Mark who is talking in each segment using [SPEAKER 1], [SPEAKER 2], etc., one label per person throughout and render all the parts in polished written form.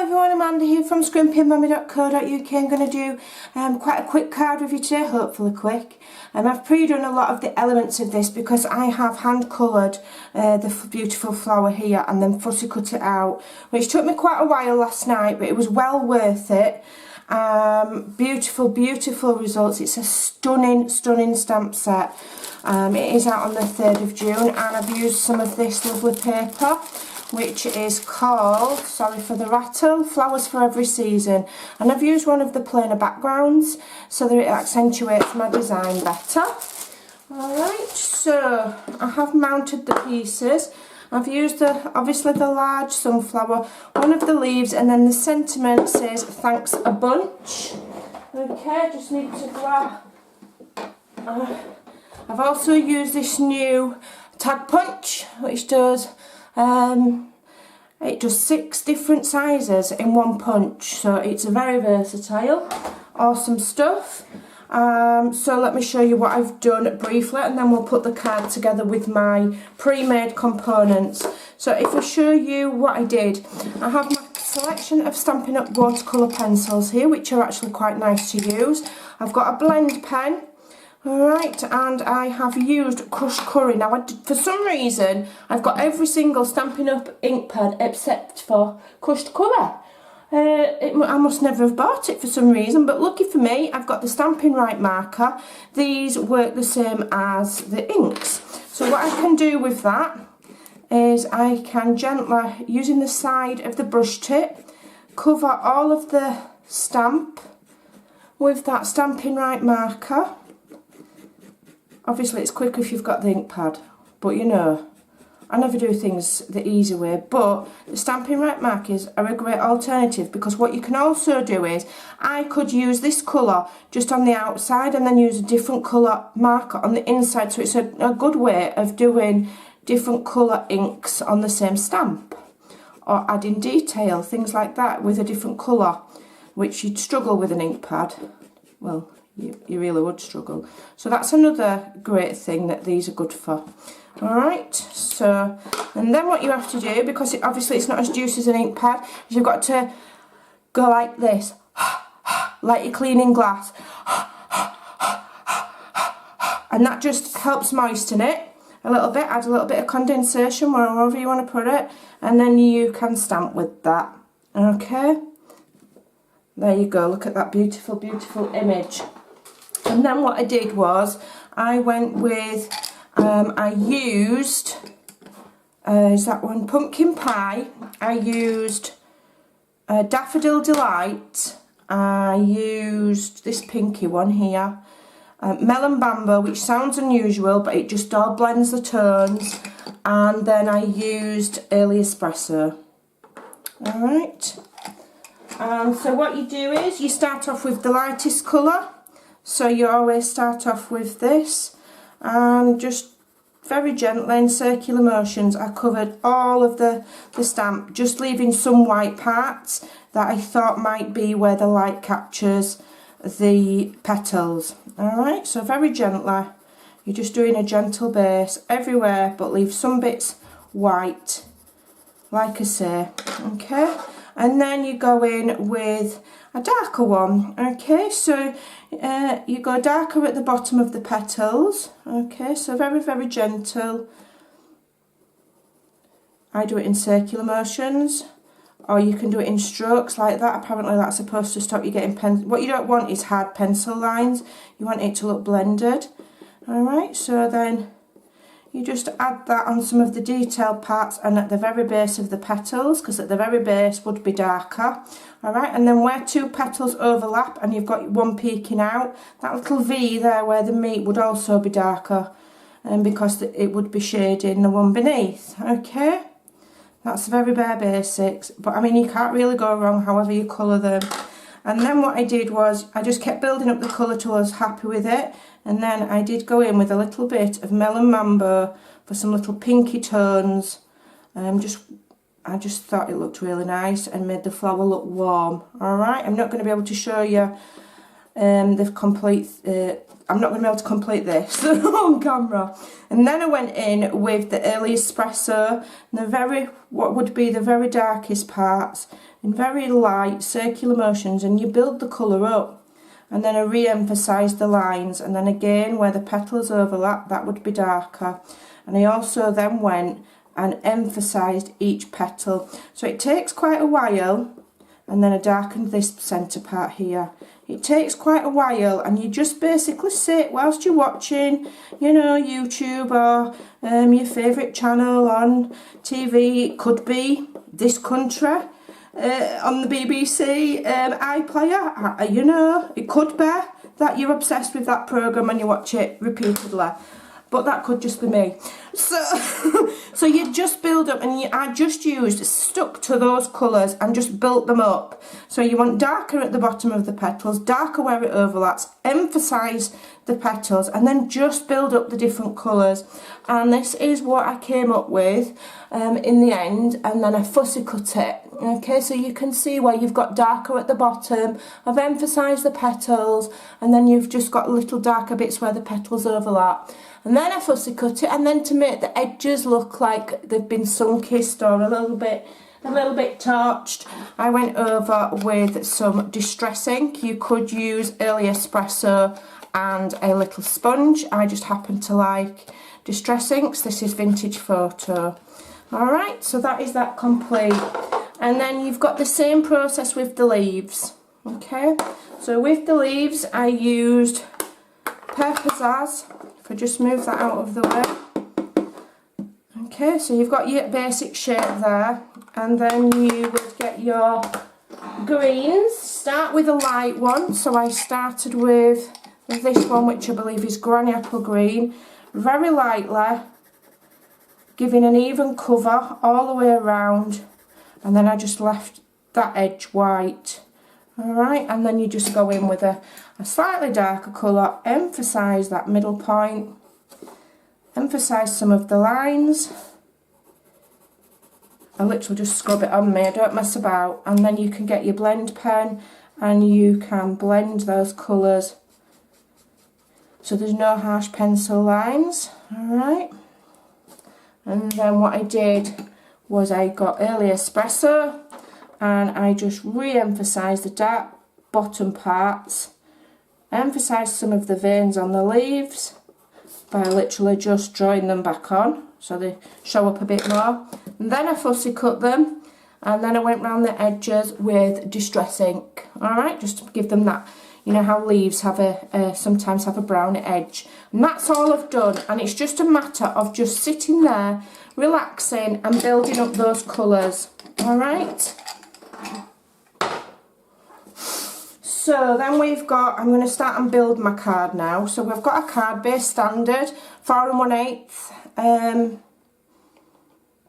[SPEAKER 1] everyone, Amanda here from Scrimpingmommy.co.uk. I'm going to do quite a quick card review today, hopefully quick. I've pre-done a lot of the elements of this because I have hand coloured the beautiful flower here and then fussy cut it out, which took me quite a while last night, but it was well worth it. Beautiful results. It's a stunning stamp set. It is out on the 3rd of June and I've used some of this lovely paper, which is called, sorry for the rattle, Flowers for Every Season, and I've used one of the plainer backgrounds so that it accentuates my design better. Alright, so I have mounted the pieces. I've used obviously the large sunflower, one of the leaves, and then the sentiment says thanks a bunch. Okay, just need to grab. I've also used this new tag punch, which does it does 6 different sizes in one punch, so it's very versatile. Awesome stuff. So let me show you what I've done briefly and then we'll put the card together with my pre-made components. So if I show you what I did, I have my selection of Stampin' Up! Watercolour pencils here, which are actually quite nice to use. I've got a blend pen. Alright, and I have used crushed curry. Now, for some reason, I've got every single Stampin' Up! Ink pad except for crushed curry. I must never have bought it for some reason, but lucky for me, I've got the Stampin' Right marker. These work the same as the inks. So what I can do with that is I can gently, using the side of the brush tip, cover all of the stamp with that Stampin' Right marker. Obviously it's quicker if you've got the ink pad, but you know, I never do things the easy way, but the Stampin' Right markers are a great alternative because what you can also do is, I could use this colour just on the outside and then use a different colour marker on the inside, so it's a good way of doing different colour inks on the same stamp, or adding detail, things like that with a different colour, which you'd struggle with an ink pad. Well, you really would struggle. So that's another great thing that these are good for. Alright, so, and then what you have to do, because obviously it's not as juicy as an ink pad, is you've got to go like this, like you're cleaning glass, and that just helps moisten it a little bit, add a little bit of condensation wherever you want to put it, and then you can stamp with that. Okay, there you go, look at that beautiful image. And then what I did was, I went with, I used, is that one, Pumpkin Pie, I used Daffodil Delight, I used this pinky one here, Melon Bamboo, which sounds unusual, but it just all blends the tones, and then I used Early Espresso. Alright, so what you do is, you start off with the lightest colour. So you always start off with this, and just very gently in circular motions I covered all of the stamp, just leaving some white parts that I thought might be where the light captures the petals. Alright, so very gently, you're just doing a gentle base everywhere, but leave some bits white, like I say. Okay, and then you go in with a darker one. Okay, so you go darker at the bottom of the petals. Okay, so very gentle. I do it in circular motions, or you can do it in strokes like that. Apparently that's supposed to stop you getting what you don't want is hard pencil lines. You want it to look blended. Alright, so then you just add that on some of the detailed parts and at the very base of the petals, because at the very base would be darker. Alright, and then where 2 petals overlap and you've got one peeking out, that little V there where the meat would also be darker, and because it would be shading the one beneath. Okay, that's very bare basics, but I mean you can't really go wrong however you colour them. And then what I did was, I just kept building up the colour till I was happy with it, and then I did go in with a little bit of Melon Mambo for some little pinky tones. I just thought it looked really nice and made the flower look warm. Alright, I'm not going to be able to show you the complete, I'm not going to be able to complete this on camera. And then I went in with the early espresso, and what would be the very darkest parts, in very light circular motions, and you build the colour up. And then I re-emphasised the lines, and then again where the petals overlap, that would be darker. And I also then went and emphasised each petal. So it takes quite a while, and then I darkened this centre part here. It takes quite a while, and you just basically sit whilst you're watching, you know, YouTube or your favourite channel on TV. It could be This Country on the BBC iPlayer. You know, it could be that you're obsessed with that programme and you watch it repeatedly. But that could just be me. So you just build up, and I just stuck to those colours and just built them up. So you want darker at the bottom of the petals, darker where it overlaps, emphasise the petals, and then just build up the different colours. And this is what I came up with in the end, and then I fussy cut it. Okay, so you can see where you've got darker at the bottom, I've emphasised the petals, and then you've just got little darker bits where the petals overlap. And then I fussy cut it, and then to make the edges look like they've been sun-kissed or a little bit torched, I went over with some Distress ink. You could use early espresso and a little sponge. I just happen to like Distress inks. This is Vintage Photo. Alright, so that is that complete. And then you've got the same process with the leaves. Okay, so with the leaves I used Pear Pizzazz. If I just move that out of the way. Okay, so you've got your basic shape there, and then you would get your greens. Start with a light one, so I started with this one, which I believe is Granny Apple Green, very lightly, giving an even cover all the way around, and then I just left that edge white. Alright, and then you just go in with a slightly darker colour, emphasise that middle point, emphasise some of the lines. I literally just scrub it on me, I don't mess about, and then you can get your blend pen and you can blend those colours so there's no harsh pencil lines. Alright, and then what I did was I got early espresso, and I just re-emphasised the dark bottom parts, emphasised some of the veins on the leaves by literally just drawing them back on so they show up a bit more. And then I fussy cut them, and then I went round the edges with Distress ink. Alright, just to give them that, you know how leaves have sometimes have a brown edge. And that's all I've done, and it's just a matter of just sitting there, relaxing and building up those colours. Alright. So then we've got, I'm going to start and build my card now. So we've got a card base standard, 4 1/8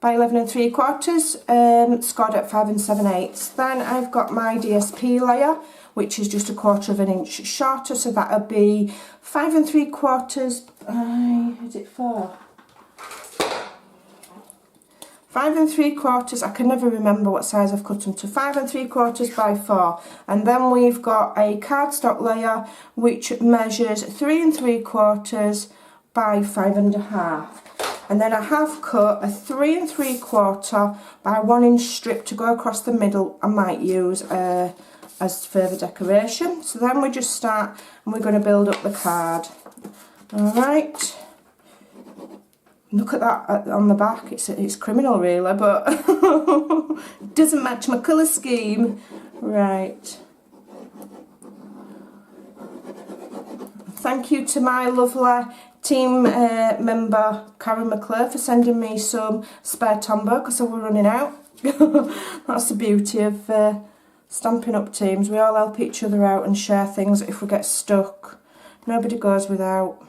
[SPEAKER 1] by 11 3/4, scored at 5 7/8. Then I've got my DSP layer, which is just 1/4 inch shorter, so that'll be 5 3/4, is it 4? 5 3/4, I can never remember what size I've cut them to, 5 3/4 by 4. And then we've got a cardstock layer which measures 3 3/4 by 5 1/2. And then I have cut a 3 3/4 by 1 inch strip to go across the middle. I might use as further decoration. So then we just start and we're going to build up the card. Alright. Look at that on the back, it's criminal really, but it doesn't match my colour scheme. Right. Thank you to my lovely team member Karen McClure for sending me some spare Tombow because I was running out. That's the beauty of Stampin' Up teams. We all help each other out and share things if we get stuck. Nobody goes without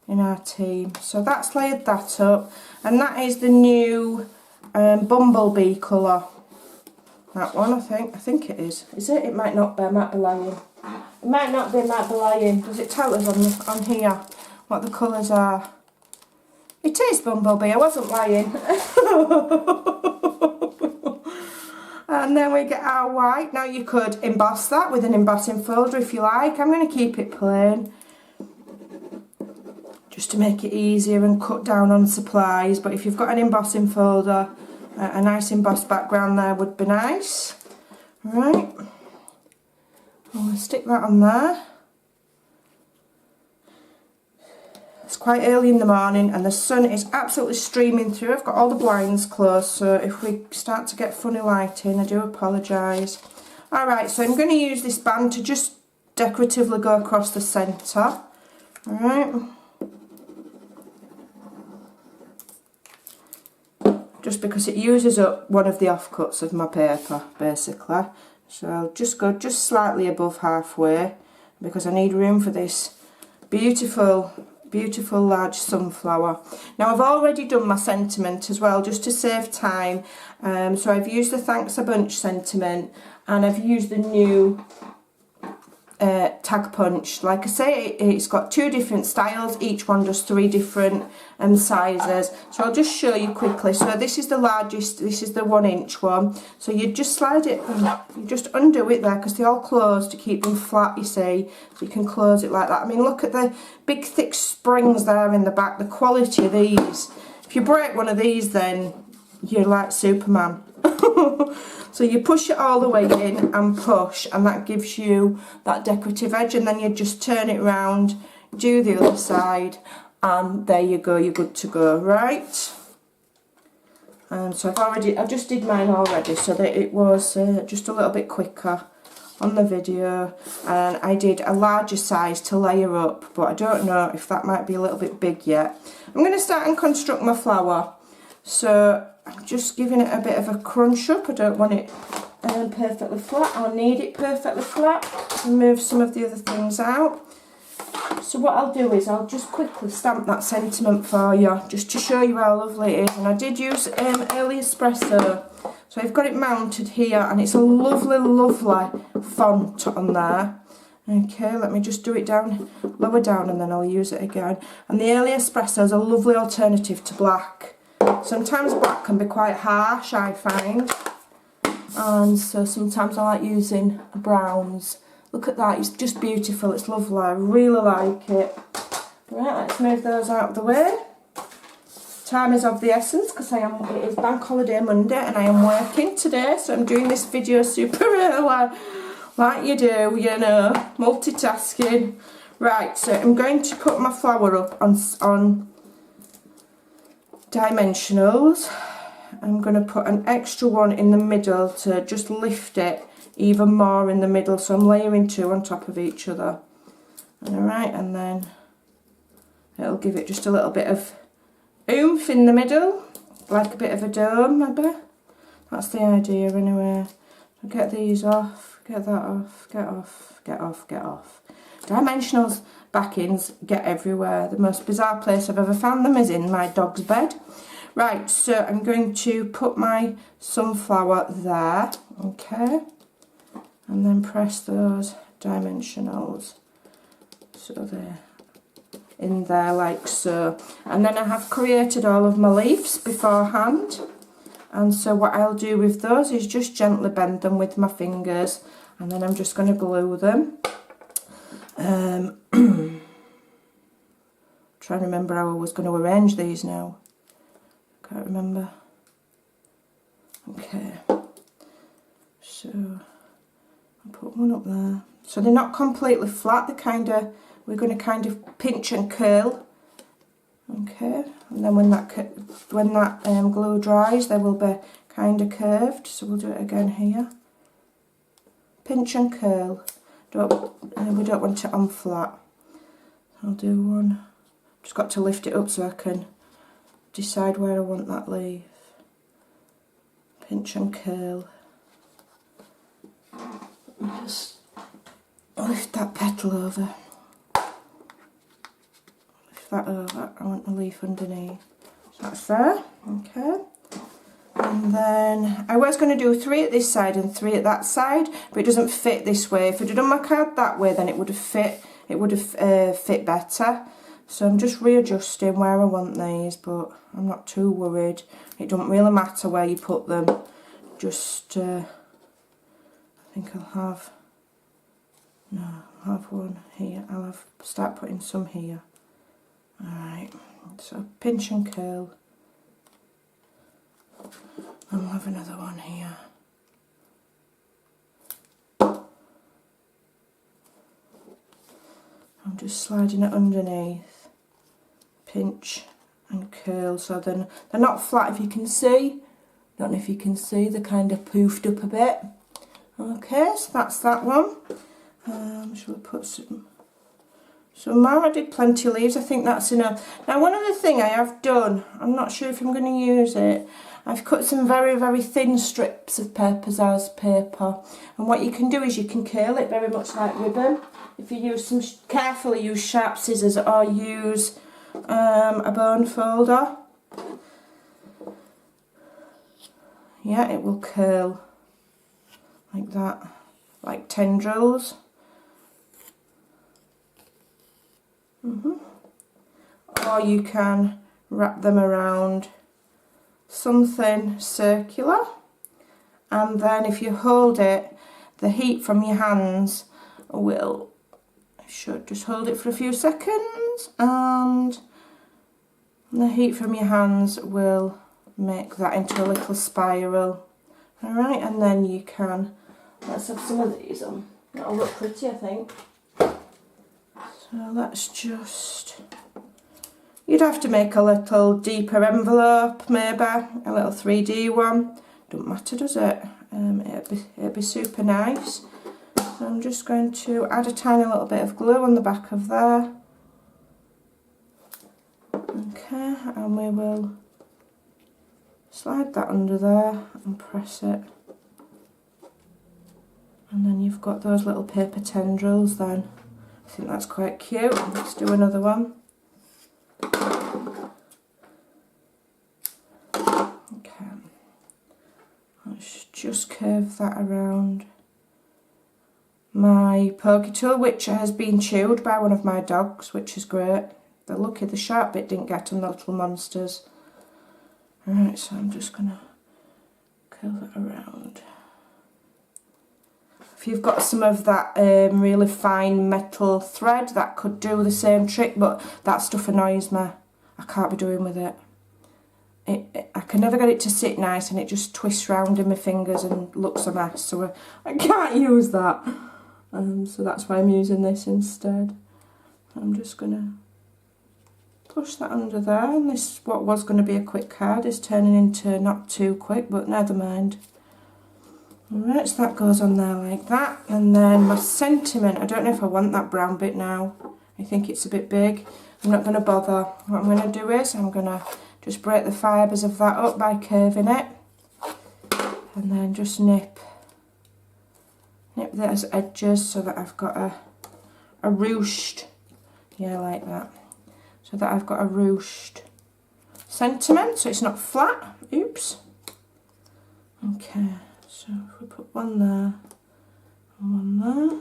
[SPEAKER 1] in our team. So that's layered that up, and that is the new Bumblebee colour. That one, I think it is. Is it? It might not be, I might be lying. It might not be, might be lying. Does it tell us on here what the colours are? It is Bumblebee, I wasn't lying. And then we get our white. Now you could emboss that with an embossing folder if you like. I'm going to keep it plain, just to make it easier and cut down on supplies. But if you've got an embossing folder, a nice embossed background there would be nice. Right, I'm going to stick that on there. It's quite early in the morning and the sun is absolutely streaming through. I've got all the blinds closed, so if we start to get funny lighting, I do apologise. Alright, so I'm going to use this band to just decoratively go across the centre. Alright. Just because it uses up one of the offcuts of my paper, basically. So I'll just go just slightly above halfway, because I need room for this beautiful large sunflower. Now I've already done my sentiment as well, just to save time. So I've used the Thanks a Bunch sentiment, and I've used the new tag punch. Like I say, it's got 2 different styles, each one does 3 different sizes. So I'll just show you quickly. So this is the largest, this is the 1-inch one. So you just slide it, you just undo it there, because they all close to keep them flat, you see. So you can close it like that. I mean, look at the big thick springs there in the back, the quality of these. If you break one of these, then you're like Superman. So you push it all the way in and push, and that gives you that decorative edge, and then you just turn it round, do the other side, and there you go, you're good to go, right? So I just did mine already, so that it was just a little bit quicker on the video, and I did a larger size to layer up, but I don't know if that might be a little bit big yet. I'm going to start and construct my flower. So I'm just giving it a bit of a crunch up. I don't want it perfectly flat. I'll need it perfectly flat and move some of the other things out. So what I'll do is I'll just quickly stamp that sentiment for you, just to show you how lovely it is. And I did use early espresso, so I've got it mounted here, and it's a lovely font on there. Okay, let me just do it down, lower down, and then I'll use it again. And the early espresso is a lovely alternative to black. Sometimes black can be quite harsh, I find, and so sometimes I like using browns. Look at that, it's just beautiful, it's lovely, I really like it. Right, let's move those out of the way. Time is of the essence, because it is Bank Holiday Monday and I am working today, so I'm doing this video super early, like you do, you know, multitasking. Right, so I'm going to cut my flower up on dimensionals. I'm going to put an extra one in the middle to just lift it even more in the middle, so I'm layering 2 on top of each other. Alright, and then it'll give it just a little bit of oomph in the middle, like a bit of a dome maybe. That's the idea anyway. So get these off, get that off, get off, get off, get off. Dimensionals backings get everywhere. The most bizarre place I've ever found them is in my dog's bed. Right, so I'm going to put my sunflower there, okay, and then press those dimensionals so they're in there like so. And then I have created all of my leaves beforehand, and so what I'll do with those is just gently bend them with my fingers, and then I'm just going to glue them. Trying to remember how I was going to arrange these now. Can't remember. Okay, so I'll put one up there. So they're not completely flat, we're going to kind of pinch and curl. Okay, and then when that glue dries, they will be kind of curved. So we'll do it again here. Pinch and curl. We don't want it on flat. I'll do one. Just got to lift it up so I can decide where I want that leaf. Pinch and curl. Just lift that petal over. Lift that over. I want the leaf underneath. So that's there. Okay. And then I was going to do 3 at this side and 3 at that side, but it doesn't fit this way. If I'd have done my card that way, then it would have fit. It would have fit better. So I'm just readjusting where I want these, but I'm not too worried. It don't really matter where you put them. Just think I'll have one here. I'll start putting some here. Alright, so pinch and curl. And we'll have another one here. I'm just sliding it underneath. Pinch and curl, so then they're not flat if you can see. Don't know if you can see, they're kind of poofed up a bit. Okay, so that's that one. Shall we put some more? I did plenty of leaves, I think that's enough. Now one other thing I have done, I'm not sure if I'm going to use it, I've cut some very, very thin strips of Papersaz paper, and what you can do is you can curl it very much like ribbon. If you use some, carefully use sharp scissors or use a bone folder. Yeah, it will curl like that, like tendrils. Or you can wrap them around something circular, and then if you hold it, the heat from your hands will, should just hold it for a few seconds, and the heat from your hands will make that into a little spiral. Alright, and then you can, let's have some of these on. That'll look pretty, I think. So let's just, you'd have to make a little deeper envelope, maybe, a little 3D one. Don't matter, does it? It'd be super nice. So I'm just going to add a tiny little bit of glue on the back of there. Okay, and we will slide that under there and press it. And then you've got those little paper tendrils then. I think that's quite cute. Let's do another one. Okay. Let's just curve that around my pokey tool, which has been chewed by one of my dogs, which is great. They're lucky the sharp bit didn't get on the little monsters. Alright, so I'm just going to curl it around. If you've got some of that really fine metal thread, that could do the same trick, but that stuff annoys me. I can't be doing with it. I can never get it to sit nice, and it just twists round in my fingers and looks a mess, so I can't use that. So that's why I'm using this instead. I'm just going to push that under there, and this, what was going to be a quick card, is turning into not too quick, but never mind. Alright, so that goes on there like that, and then my sentiment, I don't know if I want that brown bit now. I think it's a bit big. I'm not going to bother. What I'm going to do is I'm going to just break the fibres of that up by curving it, and then just nip those edges so that I've got a ruched, yeah, like that, so that I've got a ruched sentiment, so it's not flat. Oops. Okay, so if we put one there and one there,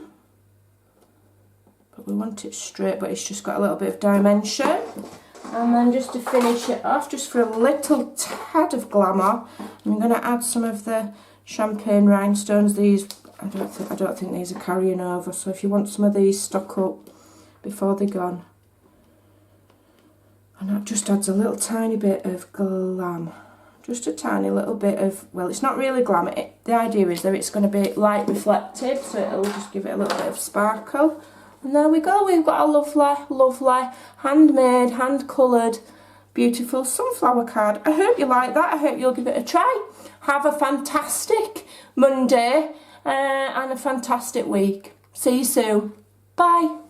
[SPEAKER 1] but we want it straight, but it's just got a little bit of dimension. And then just to finish it off, just for a little tad of glamour, I'm going to add some of the champagne rhinestones. These, I don't think these are carrying over, so if you want some of these stuck up before they're gone. And that just adds a little tiny bit of glam. Just a tiny little bit of, well, it's not really glam. The idea is that it's going to be light reflective, so it'll just give it a little bit of sparkle. And there we go, we've got a lovely, lovely, handmade, hand-coloured, beautiful sunflower card. I hope you like that, I hope you'll give it a try. Have a fantastic Monday and a fantastic week. See you soon. Bye.